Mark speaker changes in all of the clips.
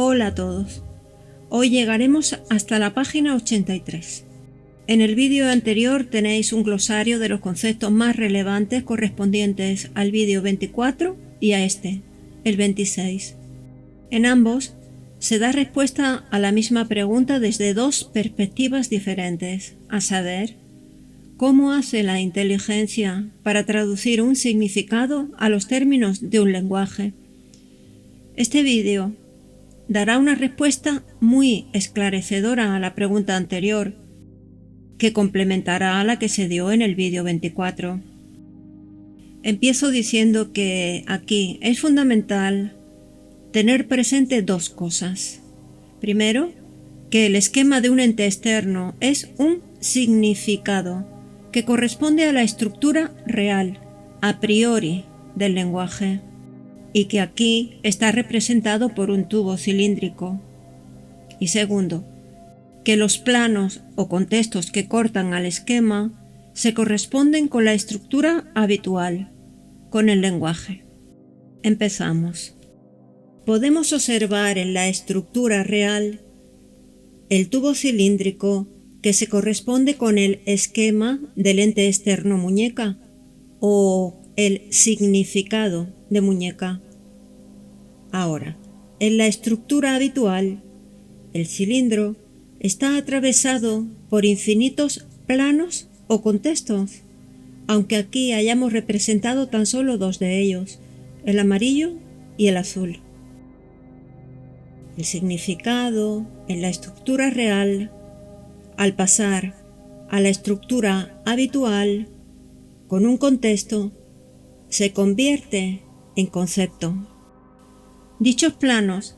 Speaker 1: Hola a todos. Hoy llegaremos hasta la página 83. En el vídeo anterior tenéis un glosario de los conceptos más relevantes correspondientes al vídeo 24 y a este, el 26. En ambos se da respuesta a la misma pregunta desde dos perspectivas diferentes, a saber, ¿cómo hace la inteligencia para traducir un significado a los términos de un lenguaje? Este vídeo dará una respuesta muy esclarecedora a la pregunta anterior, que complementará a la que se dio en el vídeo 24. Empiezo diciendo que aquí es fundamental tener presente dos cosas. Primero, que el esquema de un ente externo es un significado que corresponde a la estructura real, a priori, del lenguaje, y que aquí está representado por un tubo cilíndrico. Y segundo, que los planos o contextos que cortan al esquema se corresponden con la estructura habitual, con el lenguaje. Empezamos. Podemos observar en la estructura real el tubo cilíndrico que se corresponde con el esquema del ente externo muñeca o el significado de muñeca. Ahora, en la estructura habitual, el cilindro está atravesado por infinitos planos o contextos, aunque aquí hayamos representado tan solo dos de ellos, el amarillo y el azul. El significado en la estructura real, al pasar a la estructura habitual con un contexto, se convierte en concepto. Dichos planos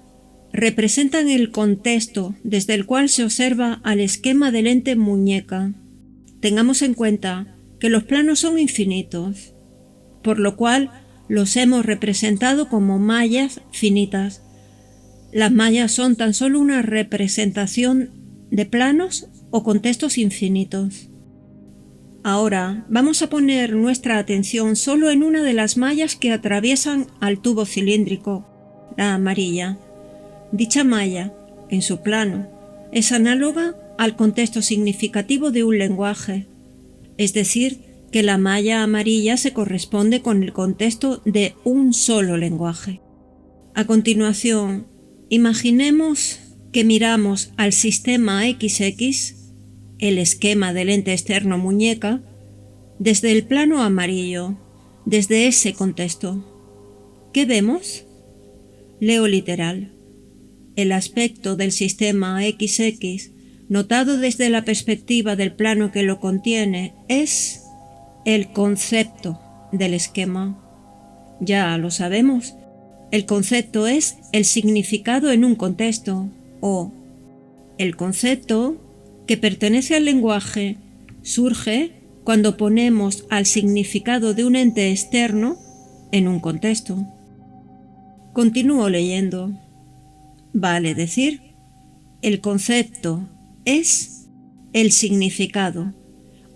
Speaker 1: representan el contexto desde el cual se observa al esquema del ente muñeca. Tengamos en cuenta que los planos son infinitos, por lo cual los hemos representado como mallas finitas. Las mallas son tan solo una representación de planos o contextos infinitos. Ahora vamos a poner nuestra atención solo en una de las mallas que atraviesan al tubo cilíndrico, la amarilla. Dicha malla, en su plano, es análoga al contexto significativo de un lenguaje, es decir, que la malla amarilla se corresponde con el contexto de un solo lenguaje. A continuación, imaginemos que miramos al sistema XX, el esquema del ente externo muñeca, desde el plano amarillo, desde ese contexto. ¿Qué vemos? Leo literal. El aspecto del sistema XX, notado desde la perspectiva del plano que lo contiene, es el concepto del esquema. Ya lo sabemos. El concepto es el significado en un contexto, o el concepto que pertenece al lenguaje surge cuando ponemos al significado de un ente externo en un contexto. Continúo leyendo. Vale decir, el concepto es el significado,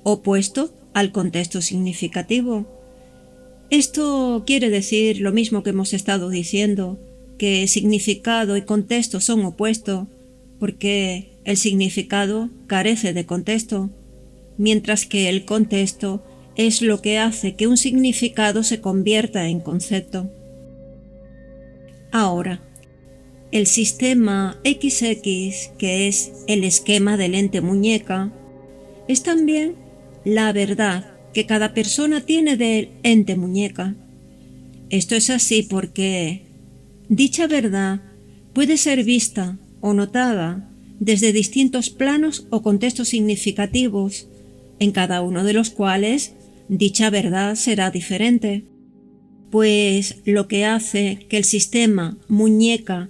Speaker 1: opuesto al contexto significativo. Esto quiere decir lo mismo que hemos estado diciendo, que significado y contexto son opuestos, porque el significado carece de contexto, mientras que el contexto es lo que hace que un significado se convierta en concepto. Ahora, el sistema XX, que es el esquema del ente muñeca, es también la verdad que cada persona tiene del ente muñeca. Esto es así porque dicha verdad puede ser vista o notada desde distintos planos o contextos significativos, en cada uno de los cuales dicha verdad será diferente. Pues lo que hace que el sistema muñeca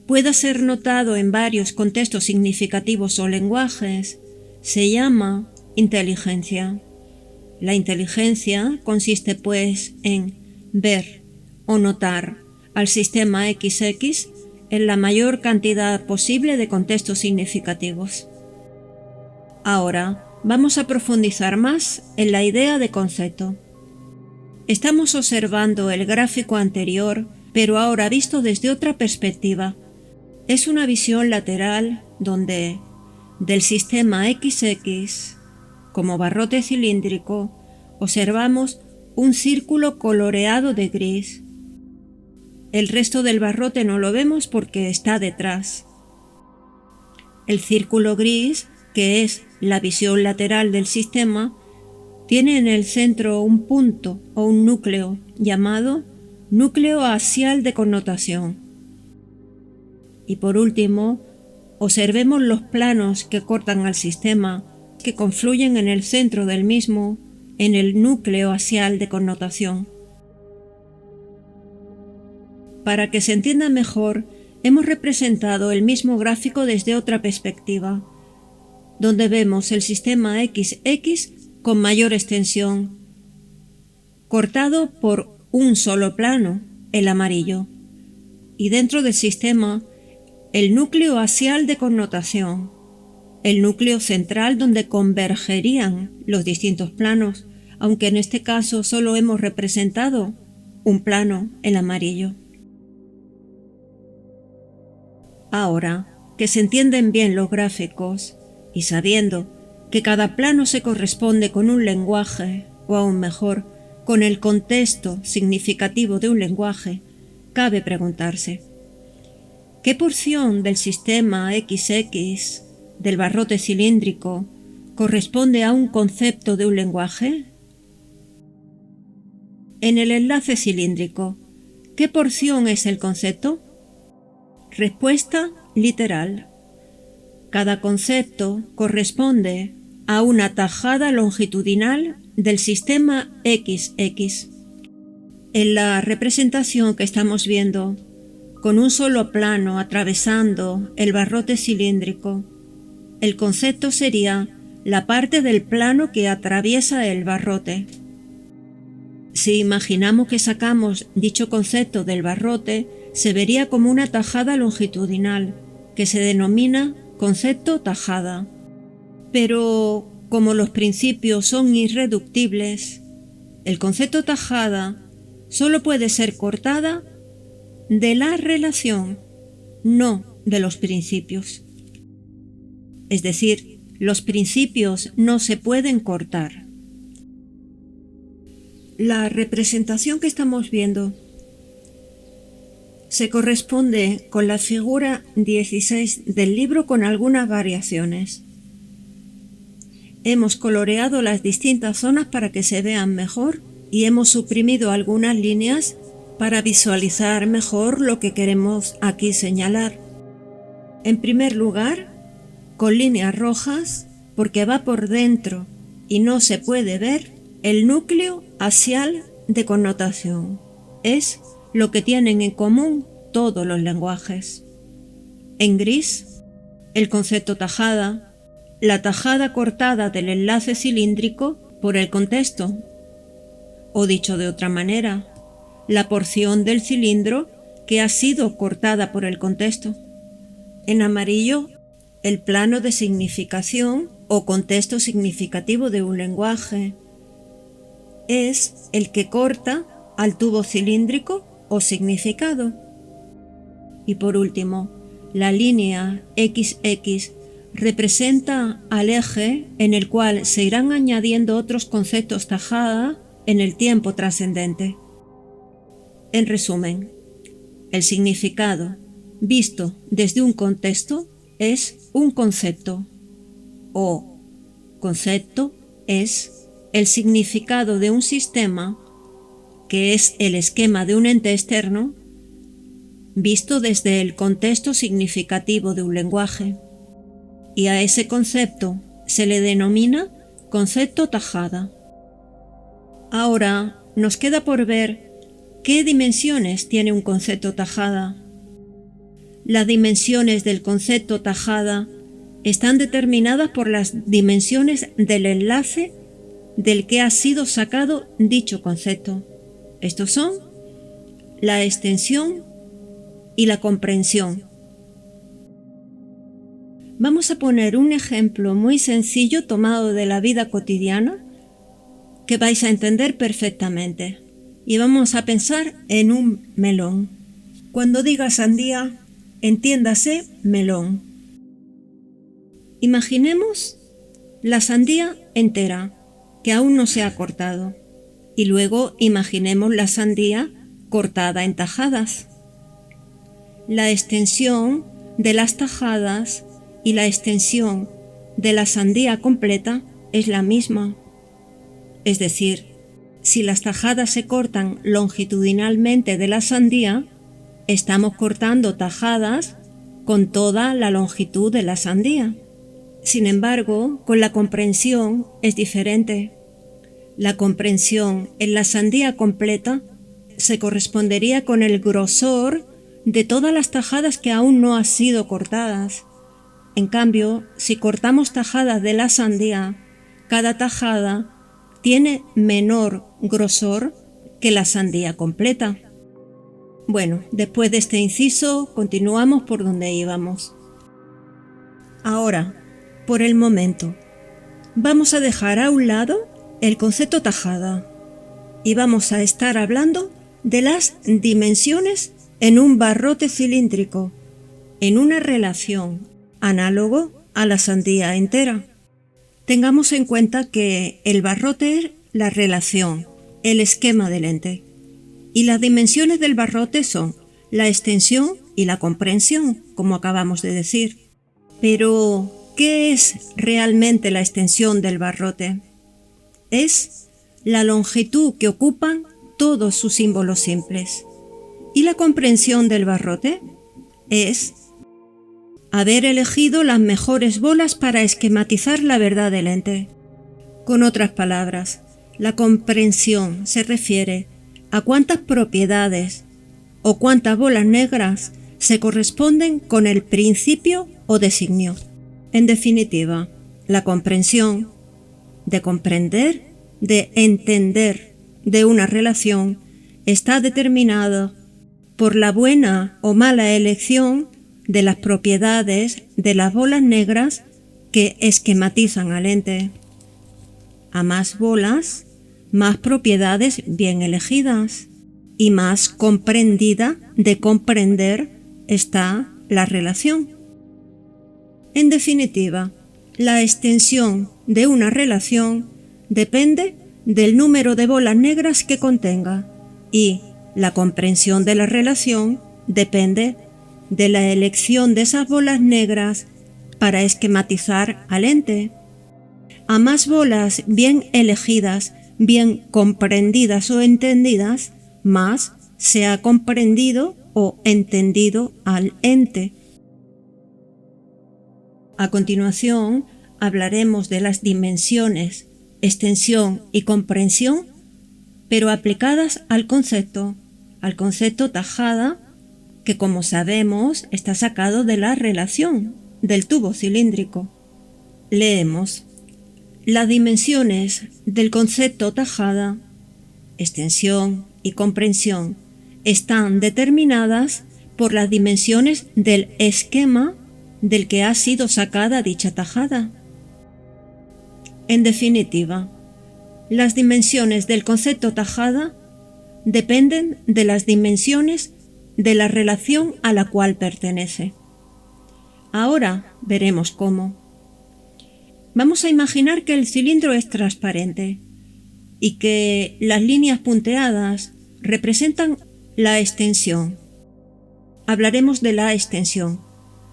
Speaker 1: pueda ser notado en varios contextos significativos o lenguajes se llama inteligencia. La inteligencia consiste pues en ver o notar al sistema XX en la mayor cantidad posible de contextos significativos. Ahora vamos a profundizar más en la idea de concepto. Estamos observando el gráfico anterior, pero ahora visto desde otra perspectiva, es una visión lateral donde del sistema XX, como barrote cilíndrico, observamos un círculo coloreado de gris. El resto del barrote no lo vemos porque está detrás. El círculo gris, que es la visión lateral del sistema, tiene en el centro un punto o un núcleo llamado núcleo axial de connotación. Y por último, observemos los planos que cortan al sistema, que confluyen en el centro del mismo, en el núcleo axial de connotación. Para que se entienda mejor, hemos representado el mismo gráfico desde otra perspectiva, donde vemos el sistema XX con mayor extensión, cortado por un solo plano, el amarillo, y dentro del sistema, el núcleo axial de connotación, el núcleo central donde convergerían los distintos planos, aunque en este caso solo hemos representado un plano, el amarillo. Ahora que se entienden bien los gráficos y sabiendo que cada plano se corresponde con un lenguaje, o aún mejor, con el contexto significativo de un lenguaje, cabe preguntarse: ¿qué porción del sistema XX, del barrote cilíndrico, corresponde a un concepto de un lenguaje? En el enlace cilíndrico, ¿qué porción es el concepto? Respuesta literal. Cada concepto corresponde a una tajada longitudinal del sistema XX. En la representación que estamos viendo, con un solo plano atravesando el barrote cilíndrico, el concepto sería la parte del plano que atraviesa el barrote. Si imaginamos que sacamos dicho concepto del barrote, se vería como una tajada longitudinal, que se denomina concepto tajada. Pero como los principios son irreductibles, el concepto tajada solo puede ser cortada de la relación, no de los principios. Es decir, los principios no se pueden cortar. La representación que estamos viendo se corresponde con la figura 16 del libro con algunas variaciones. Hemos coloreado las distintas zonas para que se vean mejor y hemos suprimido algunas líneas para visualizar mejor lo que queremos aquí señalar. En primer lugar, con líneas rojas, porque va por dentro y no se puede ver, el núcleo axial de connotación. Es lo que tienen en común todos los lenguajes. En gris, el concepto tajada, la tajada cortada del enlace cilíndrico por el contexto, o dicho de otra manera, la porción del cilindro que ha sido cortada por el contexto. En amarillo, el plano de significación o contexto significativo de un lenguaje. Es el que corta al tubo cilíndrico o significado. Y por último, la línea XX representa al eje en el cual se irán añadiendo otros conceptos tajada en el tiempo trascendente. En resumen, el significado, visto desde un contexto, es un concepto, o concepto es el significado de un sistema, que es el esquema de un ente externo, visto desde el contexto significativo de un lenguaje, y a ese concepto se le denomina concepto tajada. Ahora nos queda por ver qué dimensiones tiene un concepto tajada. Las dimensiones del concepto tajada están determinadas por las dimensiones del enlace del que ha sido sacado dicho concepto. Estos son la extensión y la comprensión. Vamos a poner un ejemplo muy sencillo tomado de la vida cotidiana que vais a entender perfectamente. Y vamos a pensar en un melón. Cuando diga sandía, entiéndase melón. Imaginemos la sandía entera, que aún no se ha cortado, y luego imaginemos la sandía cortada en tajadas. La extensión de las tajadas y la extensión de la sandía completa es la misma. Es decir, si las tajadas se cortan longitudinalmente de la sandía, estamos cortando tajadas con toda la longitud de la sandía. Sin embargo, con la comprensión es diferente. La comprensión en la sandía completa se correspondería con el grosor de todas las tajadas que aún no han sido cortadas. En cambio, si cortamos tajadas de la sandía, cada tajada tiene menor grosor que la sandía completa. Bueno, después de este inciso, continuamos por donde íbamos. Ahora, por el momento, vamos a dejar a un lado el concepto tajada y vamos a estar hablando de las dimensiones en un barrote cilíndrico, en una relación análogo a la sandía entera. Tengamos en cuenta que el barrote es la relación, el esquema del ente, y las dimensiones del barrote son la extensión y la comprensión, como acabamos de decir. Pero, ¿qué es realmente la extensión del barrote? Es la longitud que ocupan todos sus símbolos simples. ¿Y la comprensión del barrote? Es haber elegido las mejores bolas para esquematizar la verdad del ente. Con otras palabras, la comprensión se refiere a cuántas propiedades o cuántas bolas negras se corresponden con el principio o designio. En definitiva, la comprensión, de comprender, de entender de una relación, está determinada por la buena o mala elección de las propiedades de las bolas negras que esquematizan al ente. A más bolas, más propiedades bien elegidas y más comprendida de comprender está la relación. En definitiva, la extensión de una relación depende del número de bolas negras que contenga y la comprensión de la relación depende de la elección de esas bolas negras para esquematizar al ente. A más bolas bien elegidas, bien comprendidas o entendidas, más se ha comprendido o entendido al ente. A continuación, hablaremos de las dimensiones, extensión y comprensión, pero aplicadas al concepto tajada, que como sabemos está sacado de la relación del tubo cilíndrico. Leemos: las dimensiones del concepto tajada, extensión y comprensión están determinadas por las dimensiones del esquema del que ha sido sacada dicha tajada. En definitiva, las dimensiones del concepto tajada dependen de las dimensiones de la relación a la cual pertenece. Ahora veremos cómo. Vamos a imaginar que el cilindro es transparente y que las líneas punteadas representan la extensión. Hablaremos de la extensión.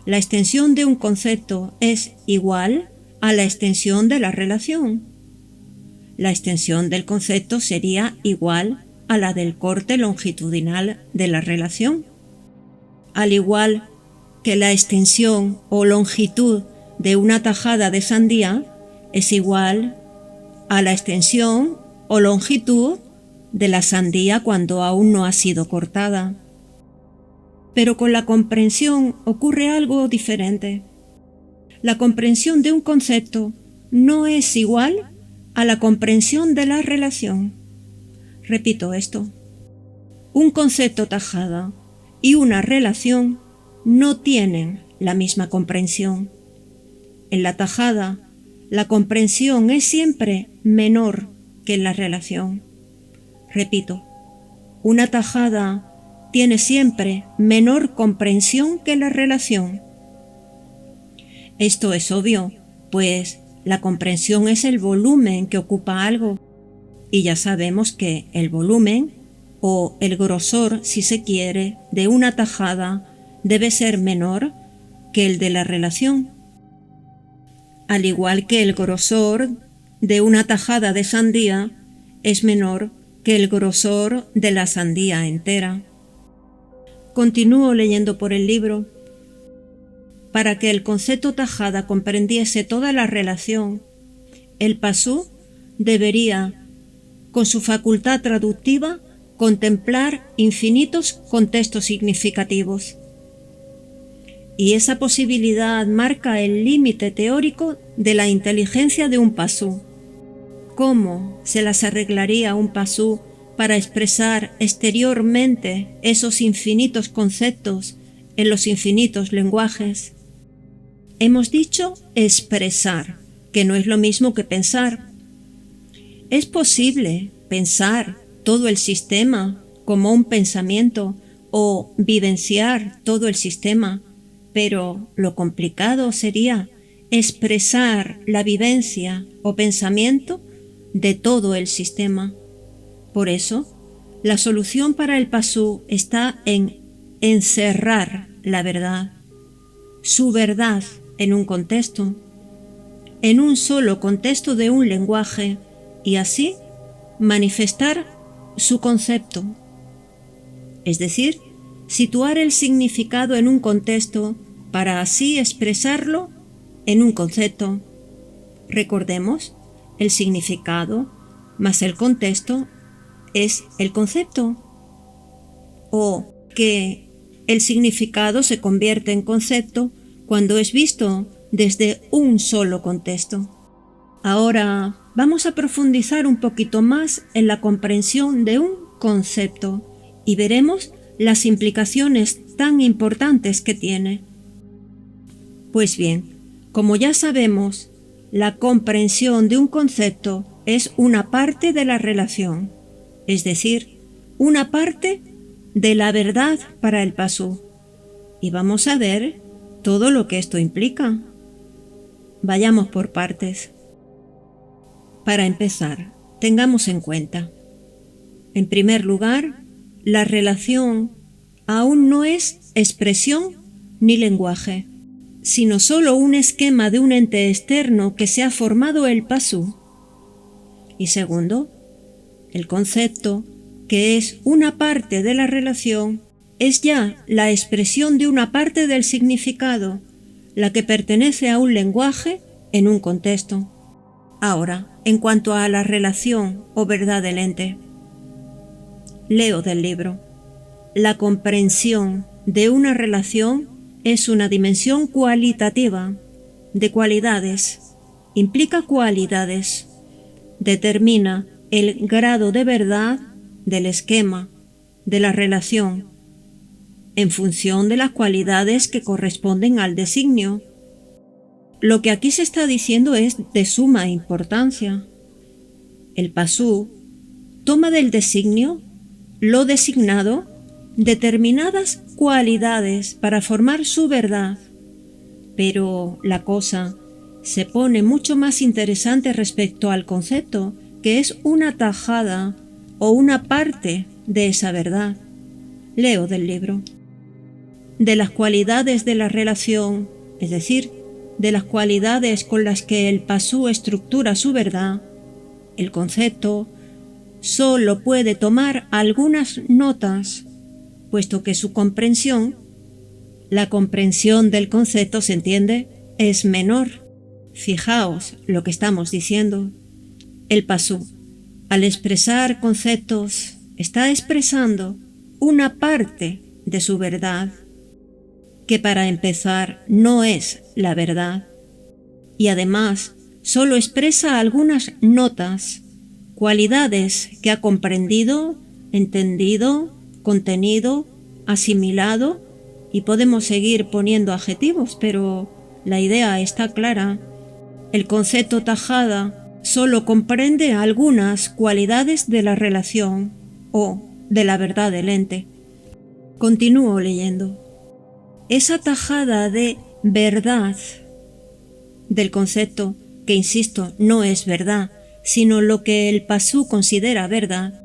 Speaker 1: La extensión de un concepto es igual a la extensión de la relación. La extensión del concepto sería igual a la del corte longitudinal de la relación. Al igual que la extensión o longitud de una tajada de sandía es igual a la extensión o longitud de la sandía cuando aún no ha sido cortada. Pero con la comprensión ocurre algo diferente. La comprensión de un concepto no es igual a la comprensión de la relación. Repito esto. Un concepto tajada y una relación no tienen la misma comprensión. En la tajada, la comprensión es siempre menor que en la relación. Repito, una tajada tiene siempre menor comprensión que la relación. Esto es obvio, pues la comprensión es el volumen que ocupa algo, y ya sabemos que el volumen, o el grosor, si se quiere, de una tajada debe ser menor que el de la relación, al igual que el grosor de una tajada de sandía es menor que el grosor de la sandía entera. Continúo leyendo por el libro. Para que el concepto tajada comprendiese toda la relación, el pasú debería, con su facultad traductiva, contemplar infinitos contextos significativos. Y esa posibilidad marca el límite teórico de la inteligencia de un pasú. ¿Cómo se las arreglaría un pasú para expresar exteriormente esos infinitos conceptos en los infinitos lenguajes? Hemos dicho expresar, que no es lo mismo que pensar. Es posible pensar todo el sistema como un pensamiento o vivenciar todo el sistema, pero lo complicado sería expresar la vivencia o pensamiento de todo el sistema. Por eso, la solución para el pasú está en encerrar la verdad, su verdad en un contexto, en un solo contexto de un lenguaje, y así manifestar su concepto. Es decir, situar el significado en un contexto para así expresarlo en un concepto. Recordemos, el significado más el contexto es el concepto, o que el significado se convierte en concepto cuando es visto desde un solo contexto. Ahora vamos a profundizar un poquito más en la comprensión de un concepto y veremos las implicaciones tan importantes que tiene. Pues bien, como ya sabemos, la comprensión de un concepto es una parte de la relación, es decir, una parte de la verdad para el pasú. Y vamos a ver todo lo que esto implica. Vayamos por partes. Para empezar, tengamos en cuenta, en primer lugar, la relación aún no es expresión ni lenguaje, sino solo un esquema de un ente externo que se ha formado el pasú. Y segundo, el concepto, que es una parte de la relación, es ya la expresión de una parte del significado, la que pertenece a un lenguaje en un contexto. Ahora, en cuanto a la relación o verdad del ente, leo del libro. La comprensión de una relación es una dimensión cualitativa, de cualidades, implica cualidades, determina el grado de verdad del esquema, de la relación, en función de las cualidades que corresponden al designio. Lo que aquí se está diciendo es de suma importancia. El pasú toma del designio, lo designado, determinadas cualidades para formar su verdad, pero la cosa se pone mucho más interesante respecto al concepto, que es una tajada o una parte de esa verdad. Leo del libro. De las cualidades de la relación, es decir, de las cualidades con las que el pasú estructura su verdad, el concepto solo puede tomar algunas notas, puesto que su comprensión, la comprensión del concepto, ¿se entiende?, es menor. Fijaos lo que estamos diciendo. El pasú, al expresar conceptos, está expresando una parte de su verdad, que para empezar no es la verdad, y además solo expresa algunas notas, cualidades que ha comprendido, entendido, contenido, asimilado, y podemos seguir poniendo adjetivos, pero la idea está clara. El concepto tajada solo comprende algunas cualidades de la relación o de la verdad del ente. Continúo leyendo. Esa tajada de verdad del concepto, que insisto, no es verdad, sino lo que el Pasú considera verdad,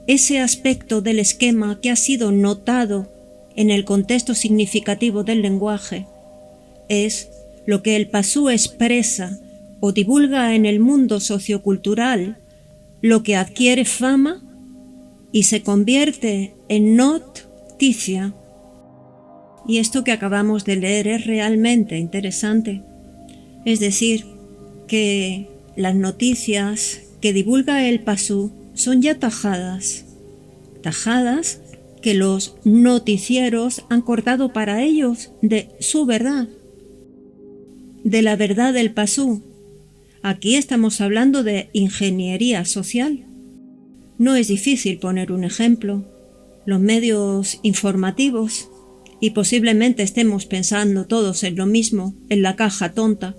Speaker 1: ese aspecto del esquema que ha sido notado en el contexto significativo del lenguaje, es lo que el Pasú expresa o divulga en el mundo sociocultural, lo que adquiere fama y se convierte en noticia. Y esto que acabamos de leer es realmente interesante. Es decir, que las noticias que divulga el Pasú son ya tajadas que los noticieros han cortado para ellos de su verdad, de la verdad del Pasú. Aquí estamos hablando de ingeniería social. No es difícil poner un ejemplo. Los medios informativos, y posiblemente estemos pensando todos en lo mismo, en la caja tonta.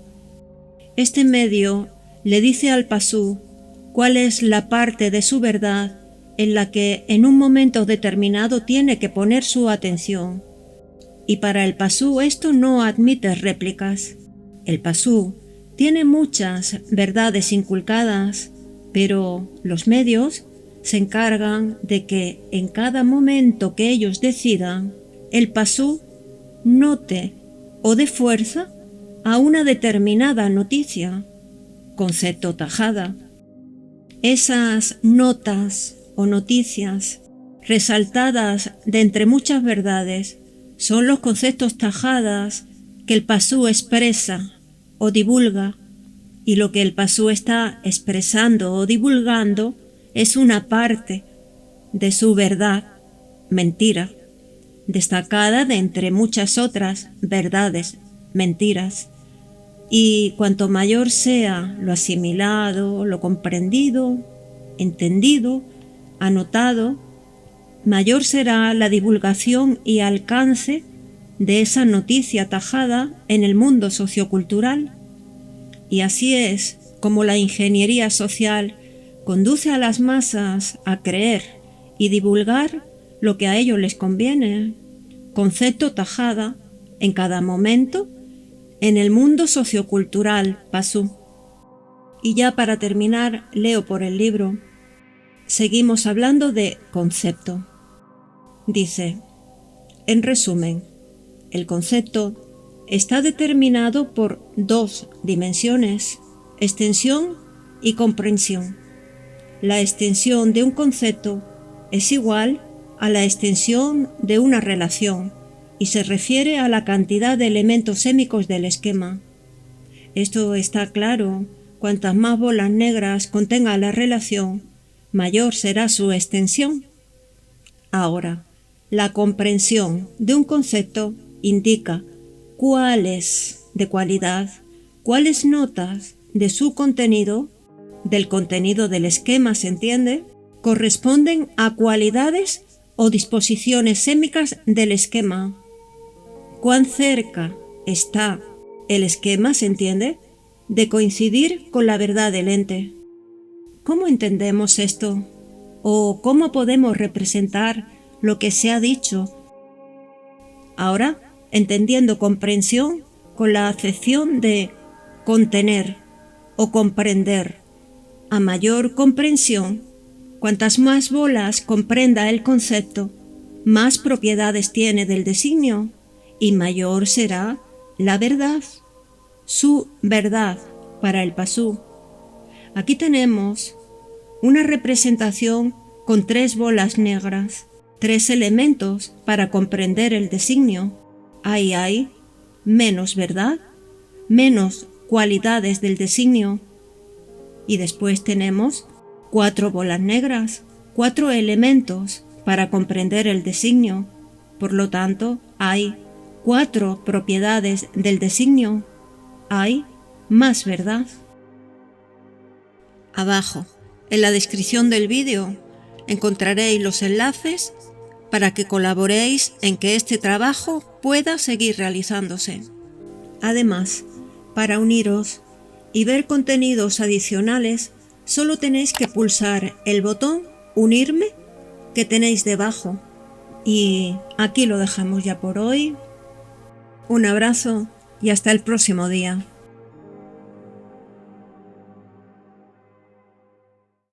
Speaker 1: Este medio le dice al Pasú cuál es la parte de su verdad en la que en un momento determinado tiene que poner su atención. Y para el Pasú esto no admite réplicas. El Pasú tiene muchas verdades inculcadas, pero los medios se encargan de que en cada momento que ellos decidan, el Pasú note o dé fuerza a una determinada noticia, concepto tajada. Esas notas o noticias resaltadas de entre muchas verdades son los conceptos tajadas que el Pasú expresa o divulga, y lo que el Pasú está expresando o divulgando es una parte de su verdad, mentira, destacada de entre muchas otras verdades, mentiras. Y cuanto mayor sea lo asimilado, lo comprendido, entendido, anotado, mayor será la divulgación y alcance de esa noticia tajada en el mundo sociocultural. Y así es como la ingeniería social conduce a las masas a creer y divulgar lo que a ellos les conviene, concepto tajada en cada momento en el mundo sociocultural Pasú. Y ya para terminar, leo por el libro. Seguimos hablando de concepto. Dice, en resumen, el concepto está determinado por dos dimensiones, extensión y comprensión. La extensión de un concepto es igual a la extensión de una relación y se refiere a la cantidad de elementos sémicos del esquema. Esto está claro. Cuantas más bolas negras contenga la relación, mayor será su extensión. Ahora, la comprensión de un concepto indica cuáles de cualidad, cuáles notas de su contenido, del contenido del esquema, ¿se entiende?, corresponden a cualidades o disposiciones sémicas del esquema. ¿Cuán cerca está el esquema, se entiende?, de coincidir con la verdad del ente? ¿Cómo entendemos esto? ¿O cómo podemos representar lo que se ha dicho? Ahora, entendiendo comprensión con la acepción de contener o comprender. A mayor comprensión, cuantas más bolas comprenda el concepto, más propiedades tiene del designio y mayor será la verdad, su verdad para el Pasú. Aquí tenemos una representación con 3 bolas negras, 3 elementos para comprender el designio. Ahí hay menos verdad, menos cualidades del designio. Y después tenemos 4 bolas negras, 4 elementos para comprender el designio. Por lo tanto, hay 4 propiedades del designio. Hay más verdad. Abajo, en la descripción del vídeo, encontraréis los enlaces para que colaboréis en que este trabajo pueda seguir realizándose. Además, para uniros y ver contenidos adicionales, solo tenéis que pulsar el botón Unirme que tenéis debajo. Y aquí lo dejamos ya por hoy. Un abrazo y hasta el próximo día.